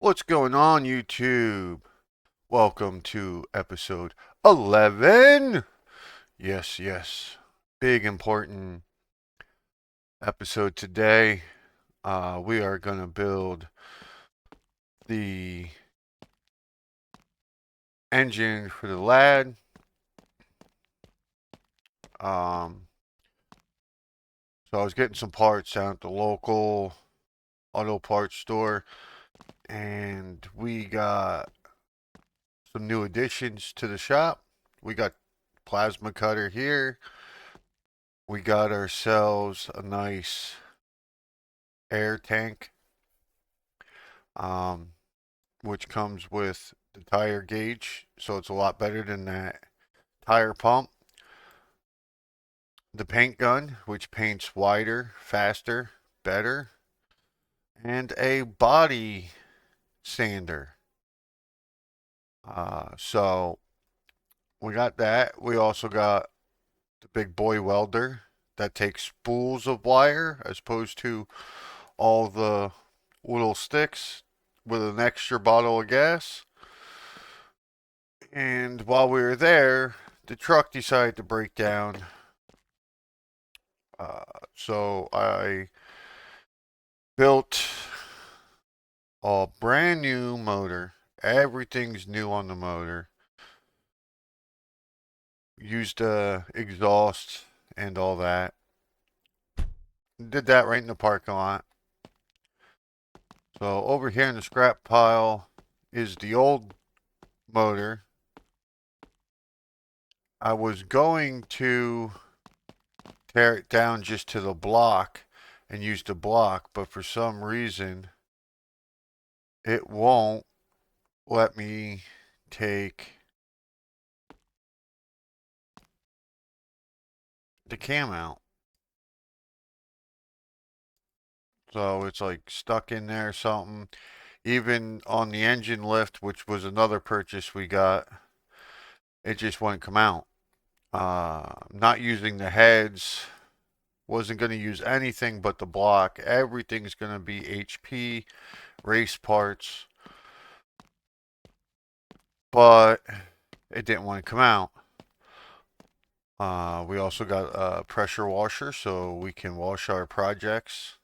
What's going on, YouTube? Welcome to episode 11. Yes, yes. Big important episode today. We are going to build the engine for the lad. Um, so I was getting some parts down at the local auto parts store, and we got some new additions to the shop. We got plasma cutter here. We got ourselves a nice air tank, um, which comes with the tire gauge, so it's a lot better than that tire pump. The paint gun, which paints wider, faster, better, and a body sander. So we got that. We also got the big boy welder that takes spools of wire as opposed to all the little sticks with an extra bottle of gas. And while we were there, the truck decided to break down. So I built a brand new motor. Everything's new on the motor. Used exhaust and all that. Did that right in the parking lot. So over here in the scrap pile is the old motor. I was going to tear it down just to the block and use the block, but for some reason it won't let me take the cam out. So it's like stuck in there or something. Even on the engine lift, which was another purchase we got, it just wouldn't come out. Not using the heads, wasn't going to use anything but the block. Everything's going to be HP race parts, but it didn't want to come out. We also got a pressure washer so we can wash our projects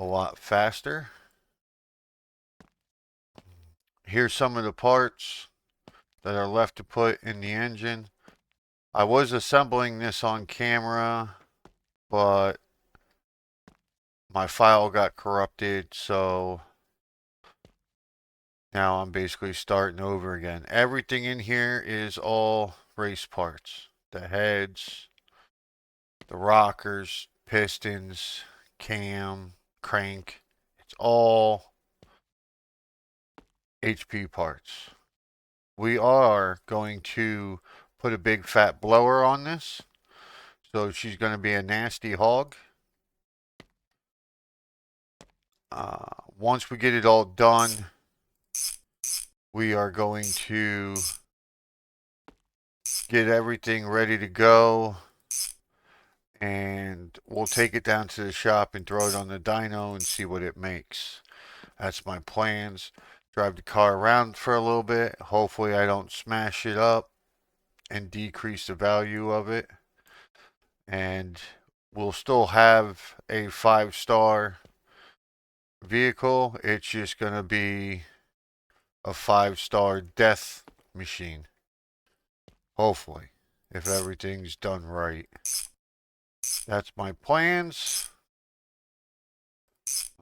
a lot faster. Here's some of the parts that are left to put in the engine. I was assembling this on camera, but my file got corrupted, so now I'm basically starting over again. Everything in here is all race parts. The heads, the rockers, pistons, cam, crank. It's all HP parts. We are going to put a big fat blower on this. So she's going to be a nasty hog. Once we get it all done, we are going to get everything ready to go. And we'll take it down to the shop and throw it on the dyno and see what it makes. That's my plans. Drive the car around for a little bit. Hopefully I don't smash it up and decrease the value of it. And we'll still have a 5-star vehicle. It's just going to be a 5-star death machine. Hopefully, if everything's done right. That's my plans.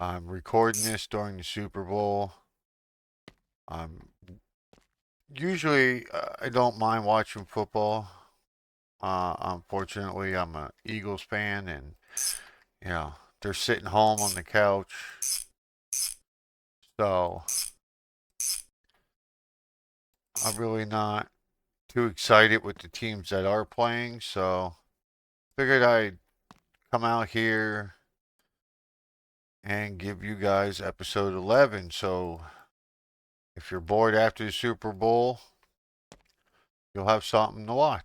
I'm recording this during the Super Bowl. Usually I don't mind watching football. Unfortunately, I'm an Eagles fan, and you know they're sitting home on the couch, so I'm really not too excited with the teams that are playing. So figured I'd come out here and give you guys episode 11. So if you're bored after the Super Bowl, you'll have something to watch.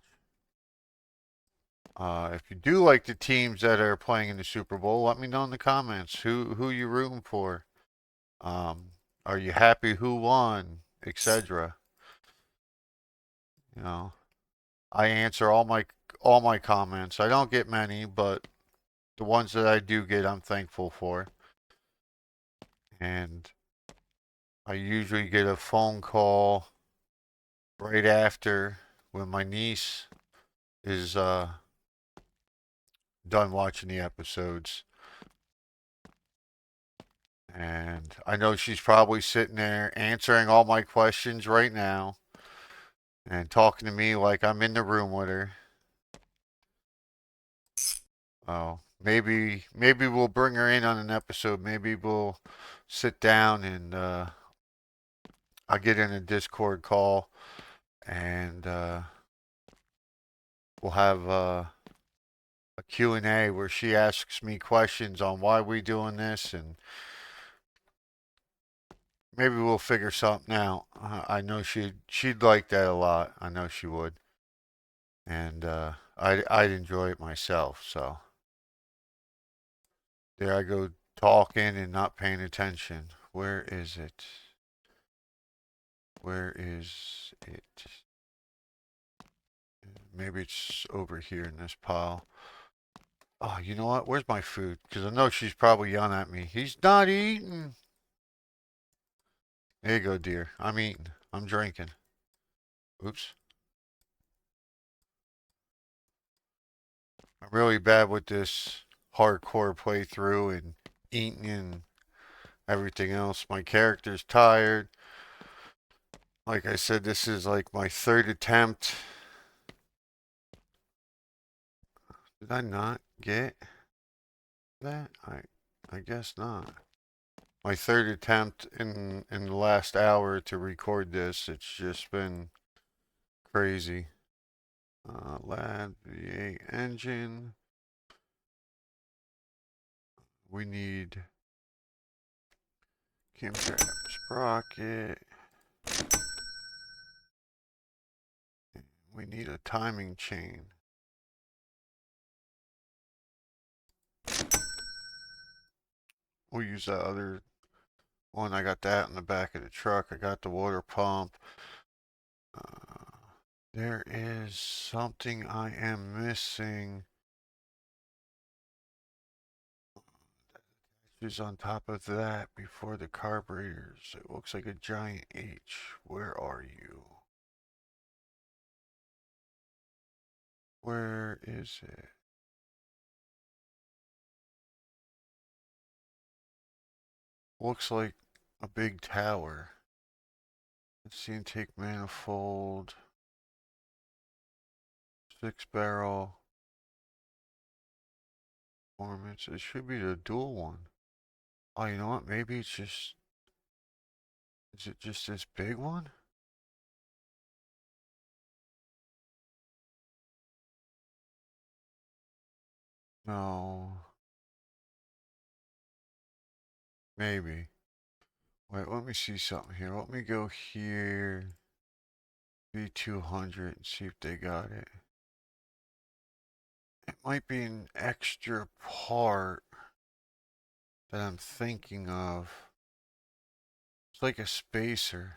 If you do like the teams that are playing in the Super Bowl, let me know in the comments who you rooting for. Um, Are you happy who won, etc. You know, I answer all my comments. I don't get many, but the ones that I do get, I'm thankful for. And I usually get a phone call right after when my niece is done watching the episodes. And I know she's probably sitting there answering all my questions right now and talking to me like I'm in the room with her. Oh, maybe we'll bring her in on an episode. Maybe we'll sit down and I'll get in a Discord call and we'll have a Q&A where she asks me questions on why we doing this and maybe we'll figure something out. I know she'd like that a lot. I know she would. And I'd enjoy it myself. So there I go talking and not paying attention. Where is it? Where is it? Maybe it's over here in this pile. Oh, you know what? Where's my food? Because I know she's probably yelling at me. He's not eating. There you go, dear. I'm eating. I'm drinking. Oops. I'm really bad with this hardcore playthrough and eating and everything else. My character's tired. Like I said, this is like my third attempt. Did I not get that? I guess not. My third attempt in the last hour to record this. It's just been crazy. Lab V8 engine. We need camshaft sprocket. We need a timing chain. We'll use that other one. I got that in the back of the truck. I got the water pump. Uh, there is something I am missing. Is on top of that before the carburetors. It looks like a giant H. Where are you? Where is it? Looks like a big tower. Let's see, intake manifold. 6 barrel. Performance. It should be the dual one. Oh, you know what? Maybe it's just. Is it just this big one? No. Maybe. Wait, let me see something here. Let me go here. B200 and see if they got it. It might be an extra part that I'm thinking of. It's like a spacer.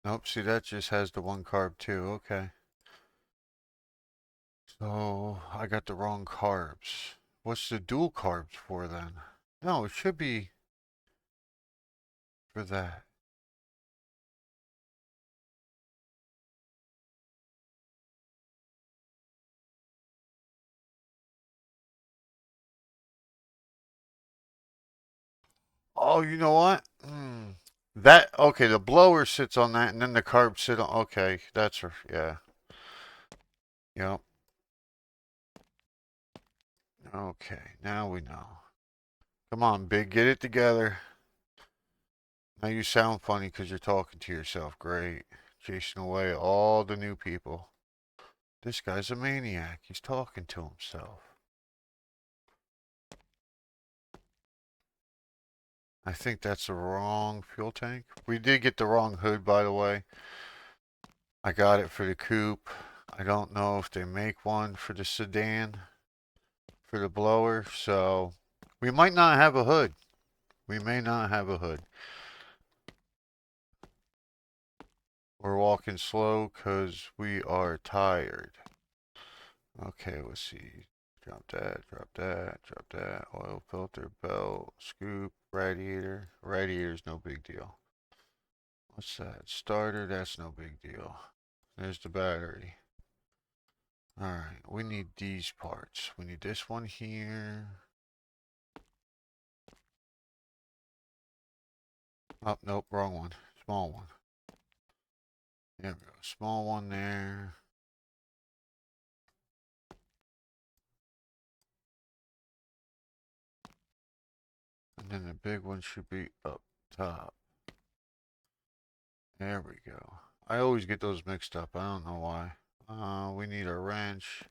Nope, see that just has the one carb too. Okay. So I got the wrong carbs. What's the dual carbs for then? No, it should be for that. Oh, you know what? That okay, the blower sits on that and then the carbs sit on okay, that's yeah. Yep. Okay, now we know. Come on, Big, get it together. Now you sound funny because you're talking to yourself. Great. Chasing away all the new people. This guy's a maniac. He's talking to himself. I think that's the wrong fuel tank. We did get the wrong hood, by the way. I got it for the coupe. I don't know if they make one for the sedan, for the blower, so we might not have a hood. We may not have a hood. We're walking slow because we are tired. Okay, let's see. Drop that, drop that, drop that. Oil filter, belt, scoop, radiator. Radiator's no big deal. What's that? Starter, that's no big deal. There's the battery. Alright, we need these parts. We need this one here. Oh, nope, wrong one. Small one. There we go. Small one there. And then the big one should be up top. There we go. I always get those mixed up. I don't know why. We need a wrench.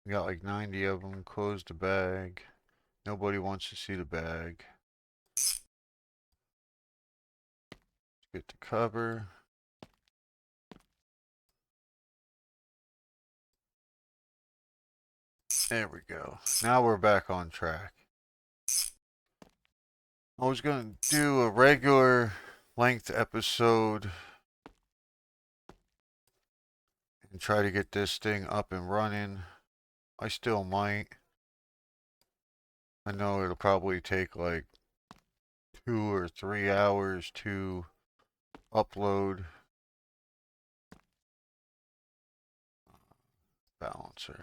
We got like 90 of them. Close the bag. Nobody wants to see the bag. Get the cover. There we go. Now we're back on track. I was going to do a regular length episode and try to get this thing up and running. I still might. I know it'll probably take like 2 or 3 hours to upload. Balancer.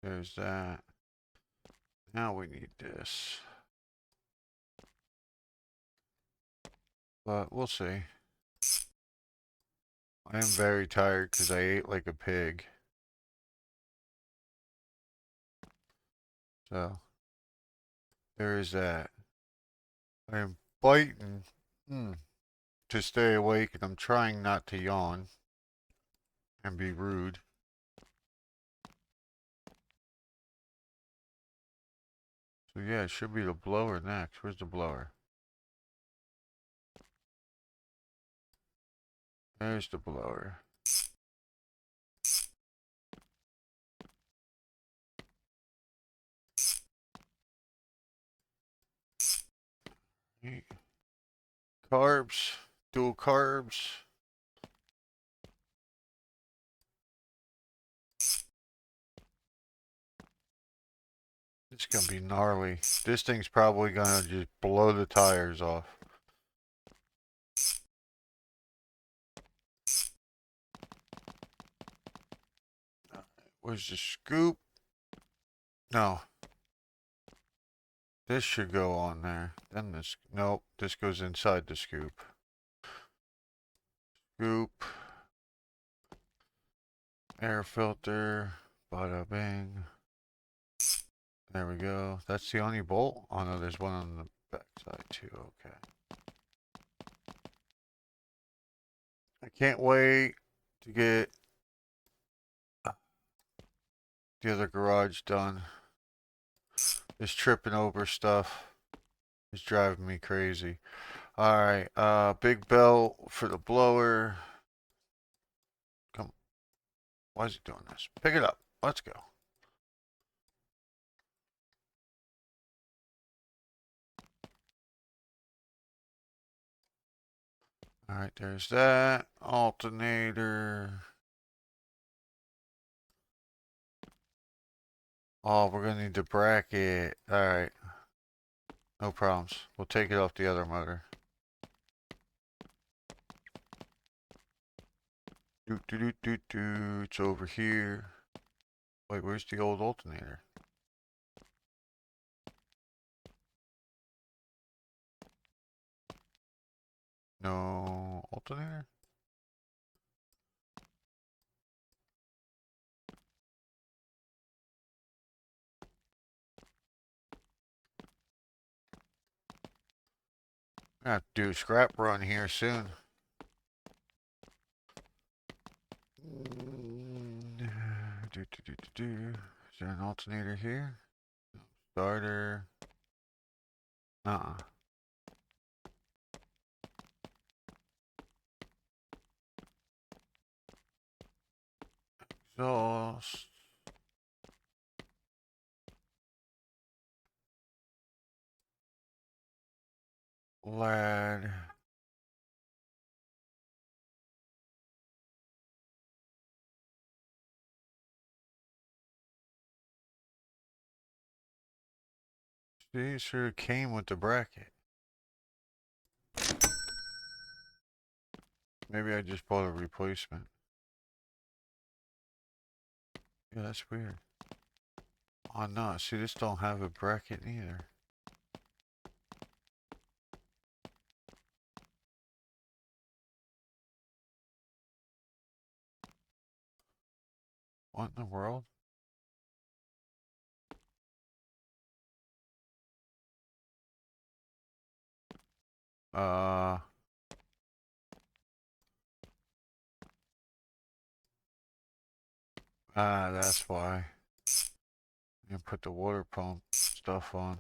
There's that. Now we need this. But we'll see. I am very tired because I ate like a pig. So, there is that. I am fighting to stay awake and I'm trying not to yawn and be rude. So yeah, it should be the blower next. Where's the blower? There's the blower. Carbs, dual carbs. It's gonna be gnarly. This thing's probably gonna just blow the tires off. Where's the scoop? No. This should go on there. Then this, nope, this goes inside the scoop. Scoop. Air filter. Bada bing. There we go. That's the only bolt? Oh no, there's one on the back side too. Okay. I can't wait to get the other garage done. This tripping over stuff is driving me crazy. Alright, big belt for the blower. Come. Why is he doing this? Pick it up. Let's go. Alright, there's that. Alternator. Oh, we're gonna need the bracket. Alright. No problems. We'll take it off the other motor. Do do do do do. It's over here. Wait, where's the old alternator? No alternator? I have to do a scrap run here soon. Is there an alternator here? Starter. Uh-uh. Exhaust. Lad. See, sure came with the bracket. Maybe I just bought a replacement. Yeah, that's weird. Oh no, see this don't have a bracket either. What in the world? Uh, that's why. You put the water pump stuff on.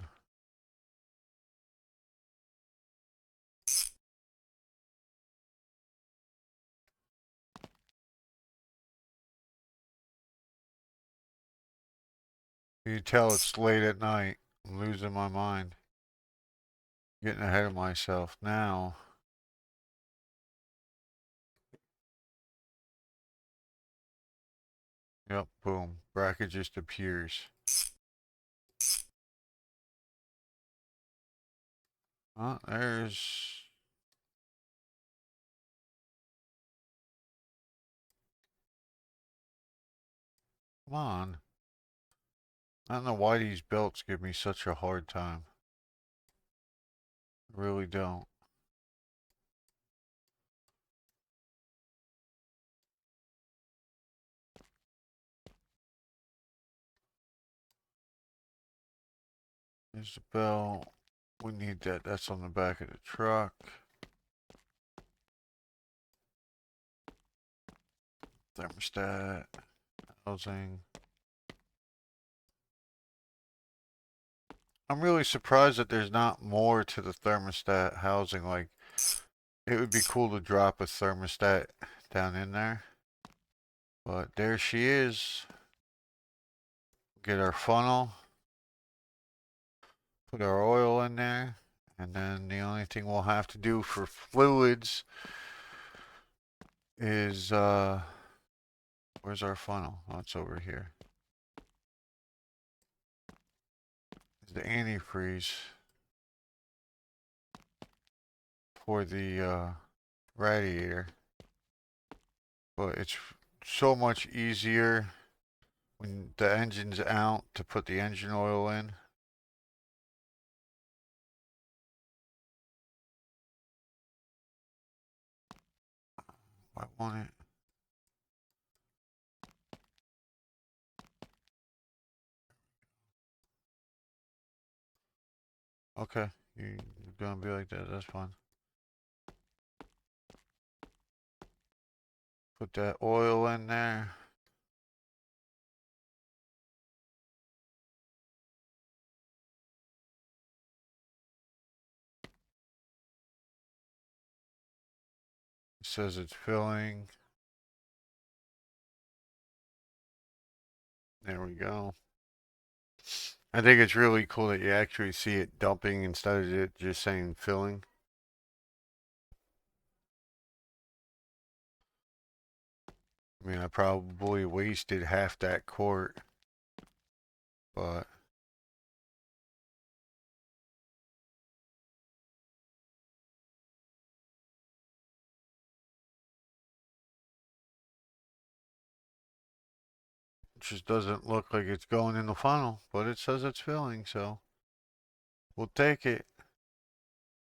You tell it's late at night. I'm losing my mind. Getting ahead of myself now. Yep, boom. Bracket just appears. There's... Come on. I don't know why these belts give me such a hard time. I really don't. There's the belt. We need that. That's on the back of the truck. Thermostat. Housing. I'm really surprised that there's not more to the thermostat housing. Like, it would be cool to drop a thermostat down in there. But there she is. Get our funnel. Put our oil in there. And then the only thing we'll have to do for fluids is, where's our funnel? Oh, it's over here. It's the antifreeze for the radiator. But it's so much easier when the engine's out to put the engine oil in. I want it. Okay, you're gonna be like that, that's fine. Put that oil in there. It says it's filling. There we go. I think it's really cool that you actually see it dumping instead of it just saying filling. I mean, I probably wasted half that quart, but it just doesn't look like it's going in the funnel, but it says it's filling, so we'll take it.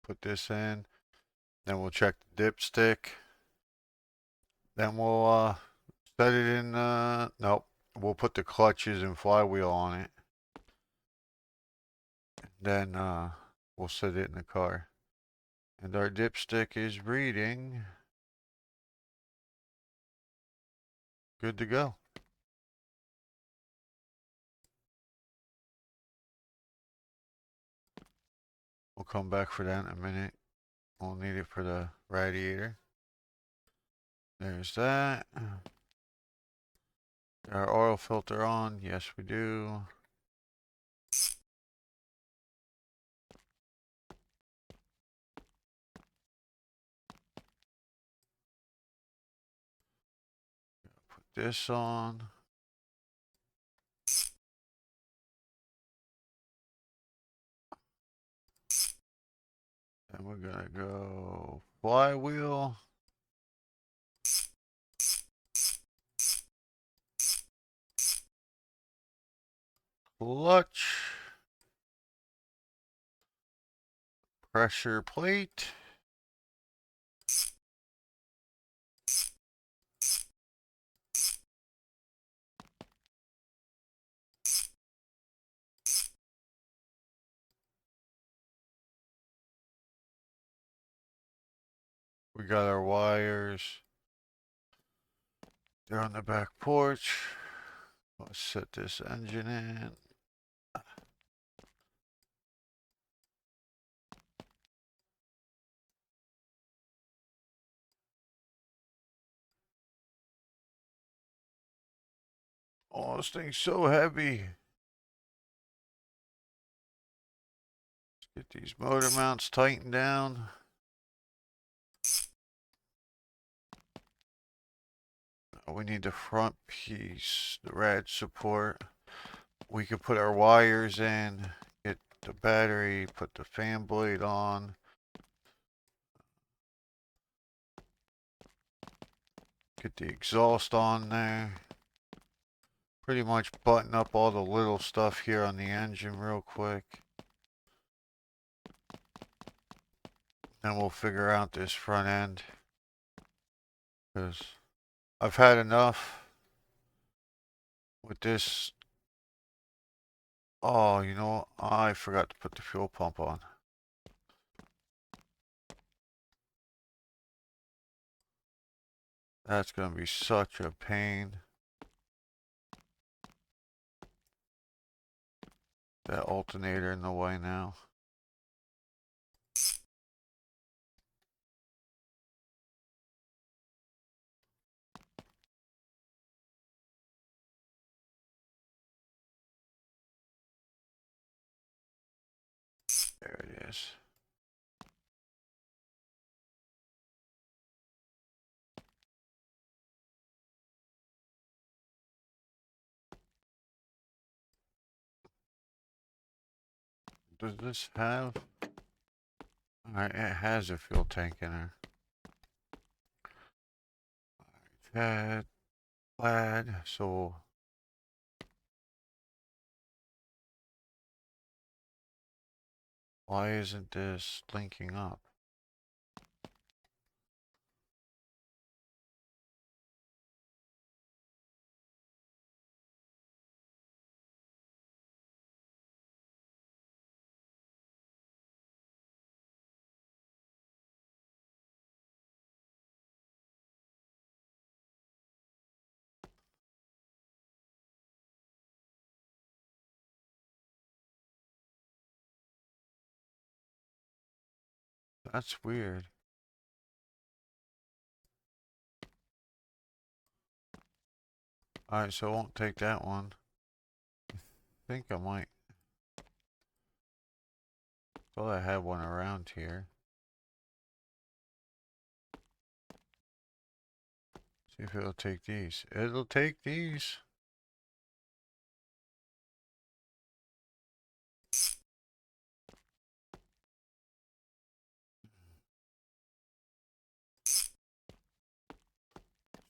Put this in, then we'll check the dipstick. Then we'll set it in, nope. We'll put the clutches and flywheel on it. Then we'll set it in the car. And our dipstick is reading. Good to go. We'll come back for that in a minute. We'll need it for the radiator. There's that. Our oil filter on. Yes, we do. this on. And we're gonna go flywheel. Clutch. Pressure plate. We got our wires. They're on the back porch. Let's set this engine in. Oh, this thing's so heavy. Let's get these motor mounts tightened down. We need the front piece, the rad support. We could put our wires in, get the battery, put the fan blade on. Get the exhaust on there. Pretty much button up all the little stuff here on the engine real quick. Then we'll figure out this front end. Because I've had enough with this. Oh, you know, I forgot to put the fuel pump on. That's going to be such a pain. That alternator in the way now. There it is. Does this have? Alright, it has a fuel tank in there. Alright, glad. So why isn't this linking up? That's weird. Alright, so I won't take that one. I think I might. Thought I had one around here. See if it'll take these. It'll take these.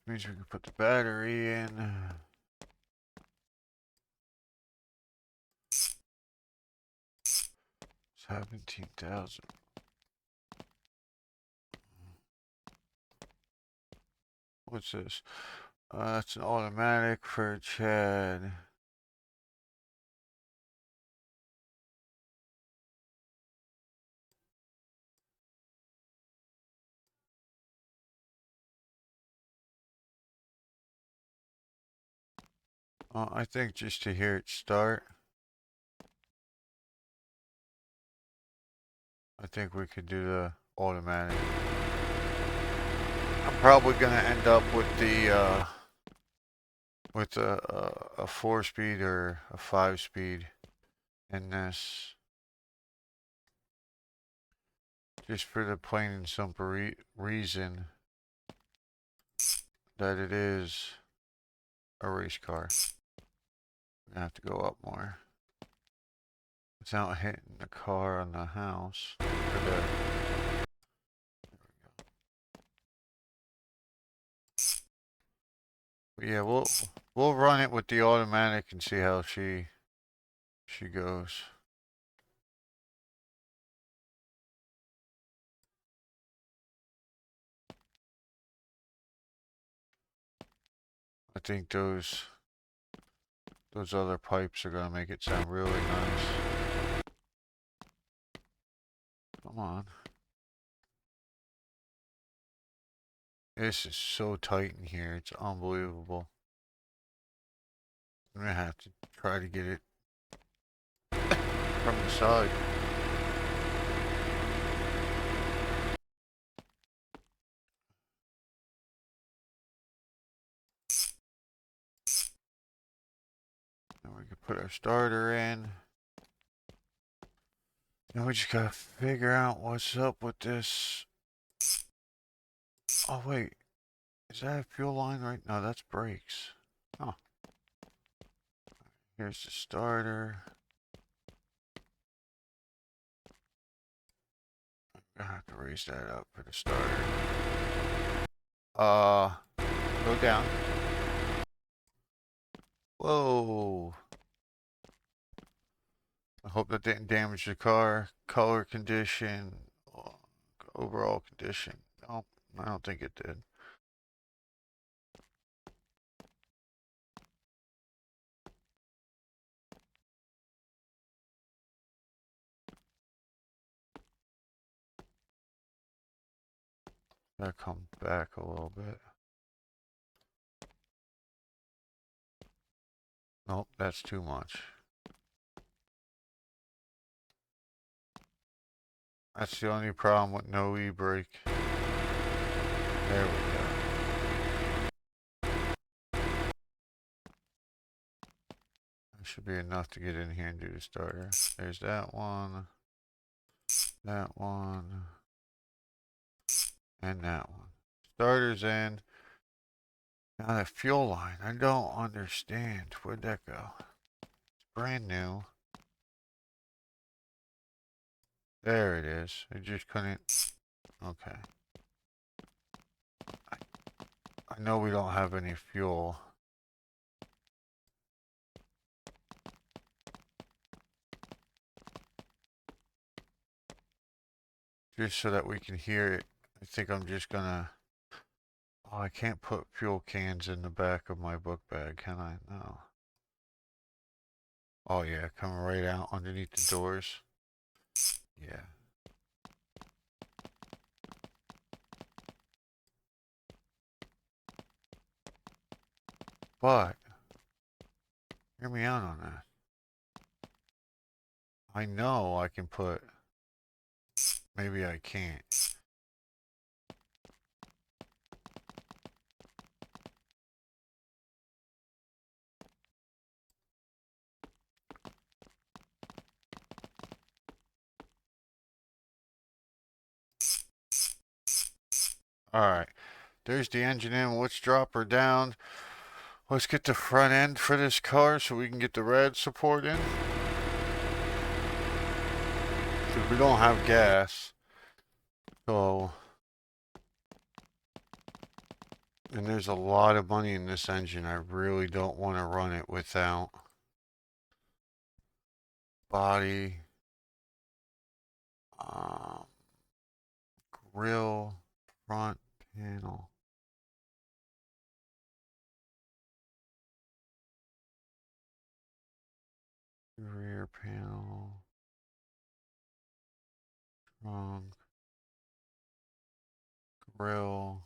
Which means we can put the battery in. 17,000. What's this? That's an automatic for Chad. I think just to hear it start, I think we could do the automatic. I'm probably gonna end up with the with a 4-speed or a 5-speed in this, just for the plain and simple reason that it is a race car. I have to go up more without hitting the car on the house. But yeah, we'll run it with the automatic and see how she goes. I think those other pipes are gonna make it sound really nice. Come on. This is so tight in here, it's unbelievable. I'm gonna have to try to get it from the side. Now we can put our starter in. Now we just gotta figure out what's up with this. Oh wait, is that a fuel line right? No, that's brakes. Oh. Here's the starter. I have to raise that up for the starter. Go down. Whoa. I hope that didn't damage the car. Color condition. Overall condition. No, I don't think it did. Gotta come back a little bit. Nope, that's too much. That's the only problem with no e-brake. There we go. That should be enough to get in here and do the starter. There's that one. That one. And that one. Starter's in. Now the fuel line. I don't understand. Where'd that go? It's brand new. There it is. I just couldn't. Okay. I know we don't have any fuel. Just so that we can hear it. I think I'm just gonna. Oh, I can't put fuel cans in the back of my book bag, can I? No. Oh yeah, coming right out underneath the doors. Yeah. But, hear me out on that. I know I can put, maybe I can't. Alright, there's the engine in. Let's drop her down. Let's get the front end for this car so we can get the rad support in. Because we don't have gas. So, and there's a lot of money in this engine. I really don't want to run it without body, um, grill, front panel. Rear panel, trunk, grill,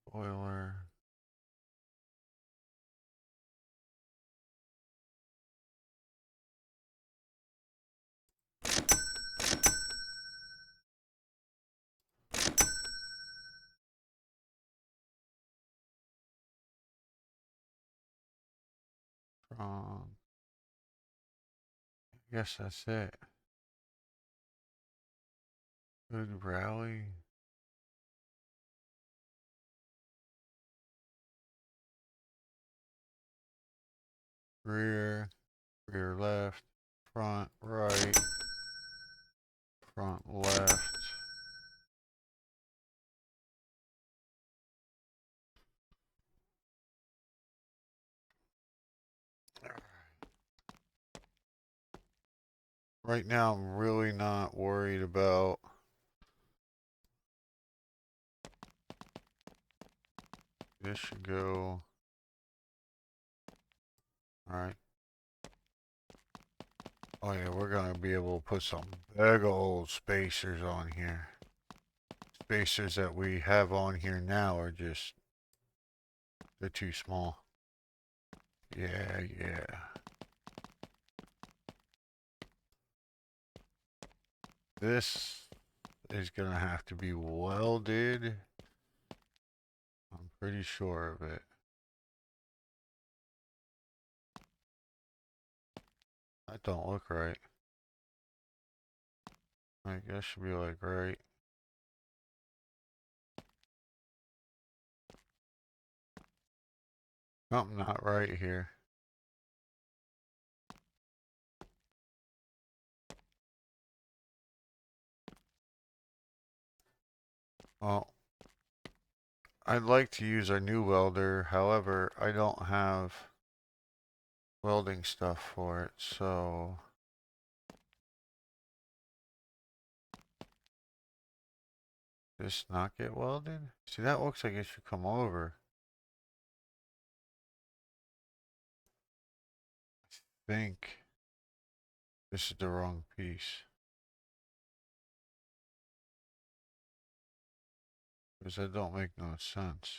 spoiler. Trunk. I guess that's it. Good rally. rear, rear left, front right, front left. Right now, I'm really not worried about this. Should go. All right. Oh yeah, we're gonna be able to put some big old spacers on here. Spacers that we have on here now are just, they're too small. Yeah, yeah. This is gonna have to be welded. I'm pretty sure of it. That don't look right. I guess should be like right. Something not right here. Well, I'd like to use our new welder. However, I don't have welding stuff for it, so this not get welded? See, that looks like it should come over. I think this is the wrong piece. Because that don't make no sense.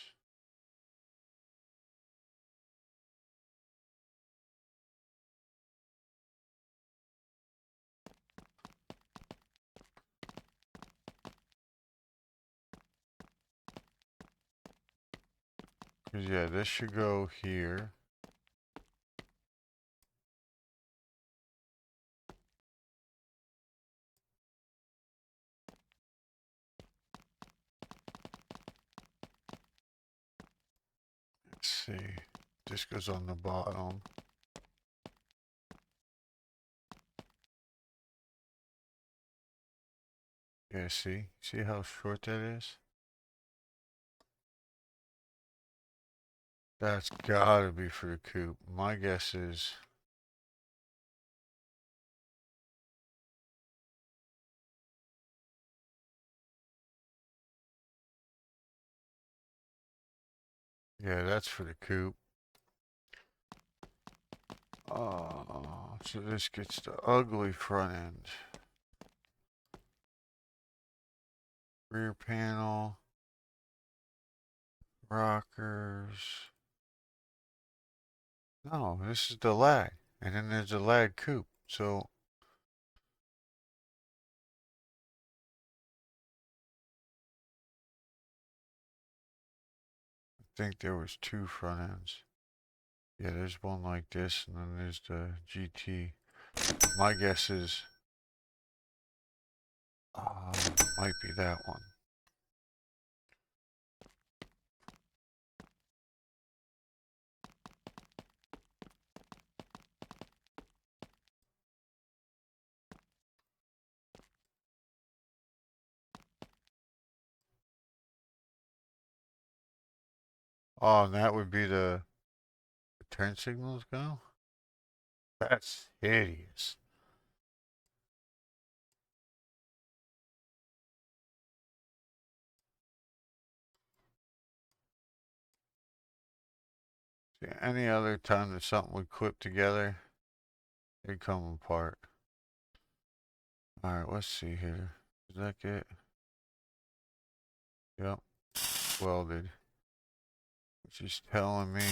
Because yeah, this should go here. Let's see. This goes on the bottom. Yeah, see? See how short that is? That's gotta be for the coupe. My guess is... Yeah, that's for the coupe. Oh, so this gets the ugly front end. Rear panel. Rockers. No, this is the lag. And then there's the lag coupe. So I think there was two front ends. Yeah, there's one like this, and then there's the GT. My guess is, might be that one. Oh, and that would be the turn signals go? That's hideous. See, any other time that something would clip together, it'd come apart. Alright, let's see here. Does that get... Yep, welded. Which is telling me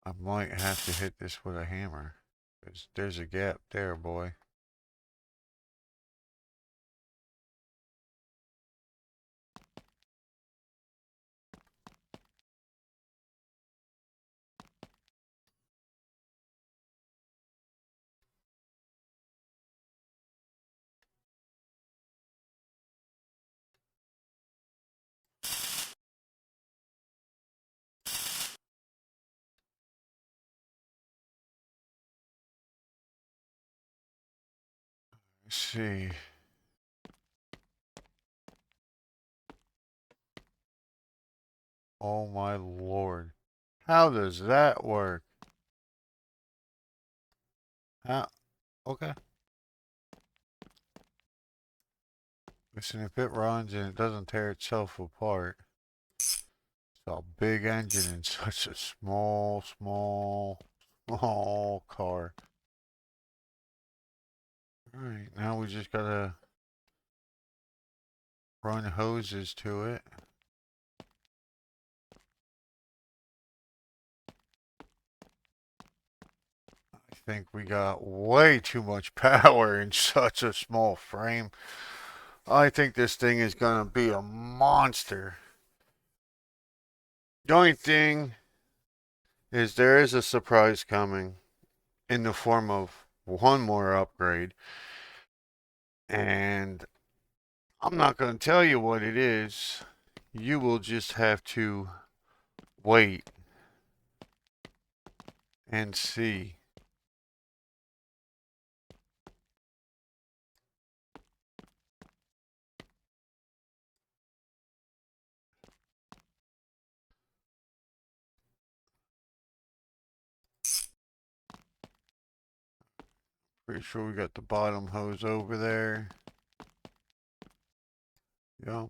I might have to hit this with a hammer. There's a gap there, boy. see. Oh my lord. How does that work? How? Okay. Listen, if it runs and it doesn't tear itself apart, it's a big engine in such a small car. Alright, now we just gotta run hoses to it. I think we got way too much power in such a small frame. I think this thing is gonna be a monster. The only thing is there is a surprise coming in the form of one more upgrade. And I'm not going to tell you what it is. You will just have to wait and see. Pretty sure we got the bottom hose over there. Yep.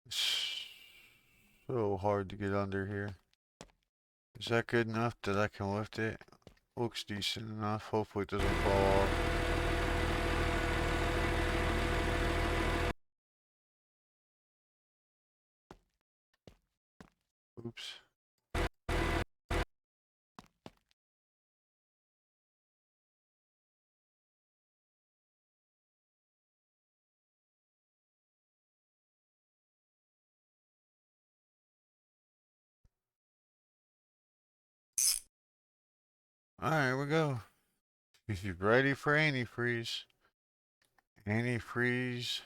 It's so hard to get under here. Is that good enough that I can lift it? Looks decent enough. Hopefully it doesn't fall off. Oops. Alright, here we go. If you're ready for antifreeze. Antifreeze.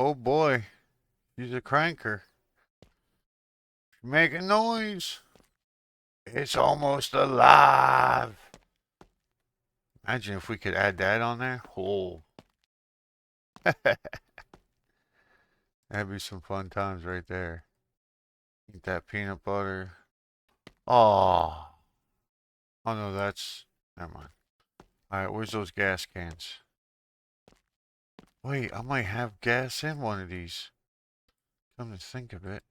Oh boy. He's a cranker. Making noise. It's almost alive. Imagine if we could add that on there. Oh, that'd be some fun times right there. Eat that peanut butter. Oh, oh no, that's never mind. All right, where's those gas cans? Wait, I might have gas in one of these. Come to think of it.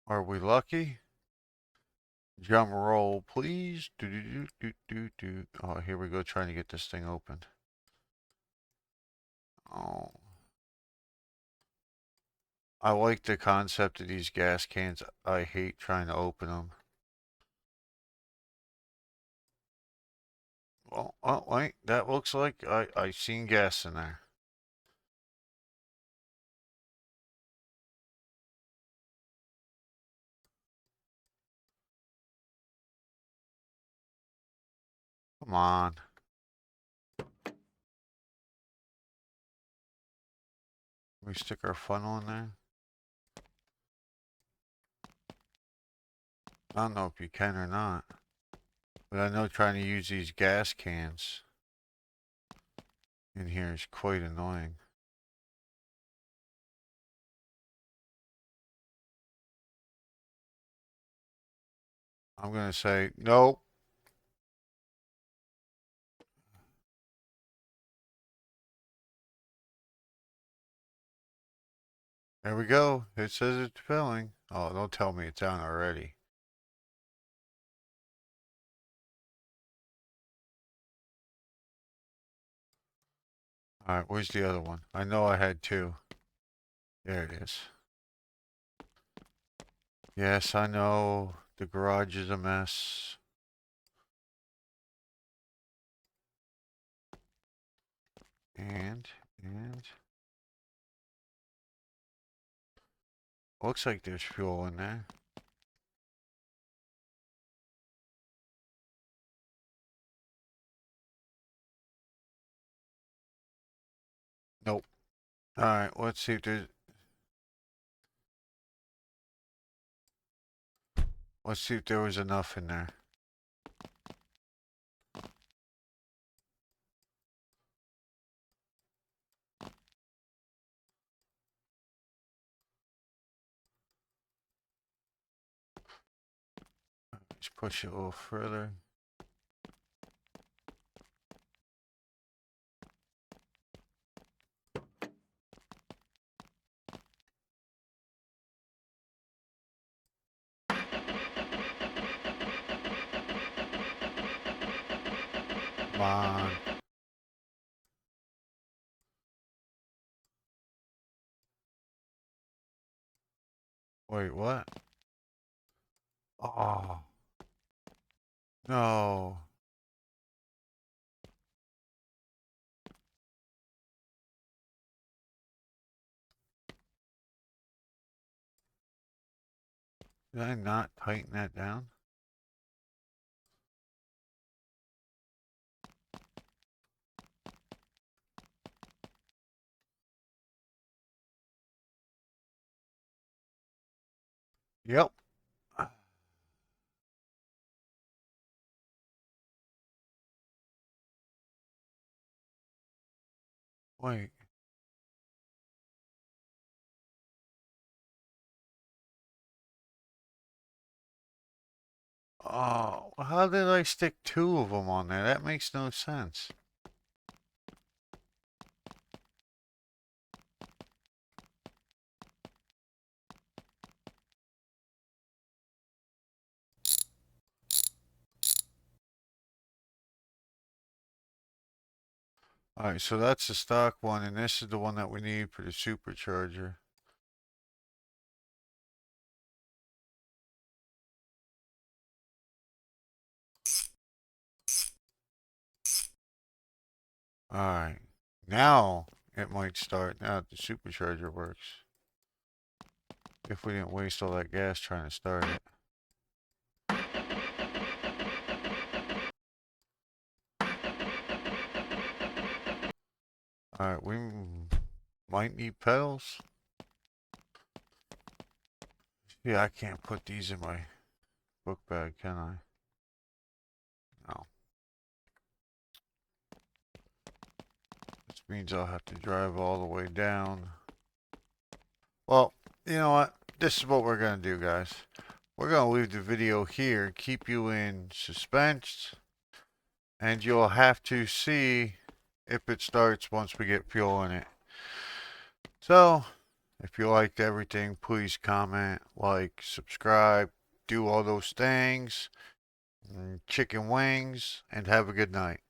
Are we lucky? Drum roll, please. Do do do do do do. Oh, here we go, trying to get this thing opened. Oh, I like the concept of these gas cans. I hate trying to open them. Well, oh, wait, that looks like I seen gas in there. Come on. We stick our funnel in there. I don't know if you can or not. But I know trying to use these gas cans in here is quite annoying. I'm going to say, nope. There we go. It says it's filling. Oh, don't tell me it's on already. Alright, where's the other one? I know I had two. There it is. Yes, I know the garage is a mess. And, and, looks like there's fuel in there. Nope. Alright, let's see if there's, let's see if there was enough in there. Let's push it a little further. Come on. Wait, what? Oh, no. Did I not tighten that down? Yep. Wait. Oh, how did I stick two of them on there? That makes no sense. Alright, so that's the stock one, and this is the one that we need for the supercharger. Alright. Now it might start. Now that the supercharger works. If we didn't waste all that gas trying to start it. Alright, we might need pedals. Yeah, I can't put these in my book bag, can I? No. This means I'll have to drive all the way down. Well, you know what? This is what we're going to do, guys. We're going to leave the video here, keep you in suspense, and you'll have to see if it starts once we get fuel in it. So, if you liked everything, please comment, like, subscribe, do all those things, chicken wings, and have a good night.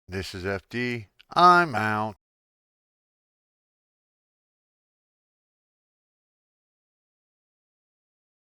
This is FD. I'm out.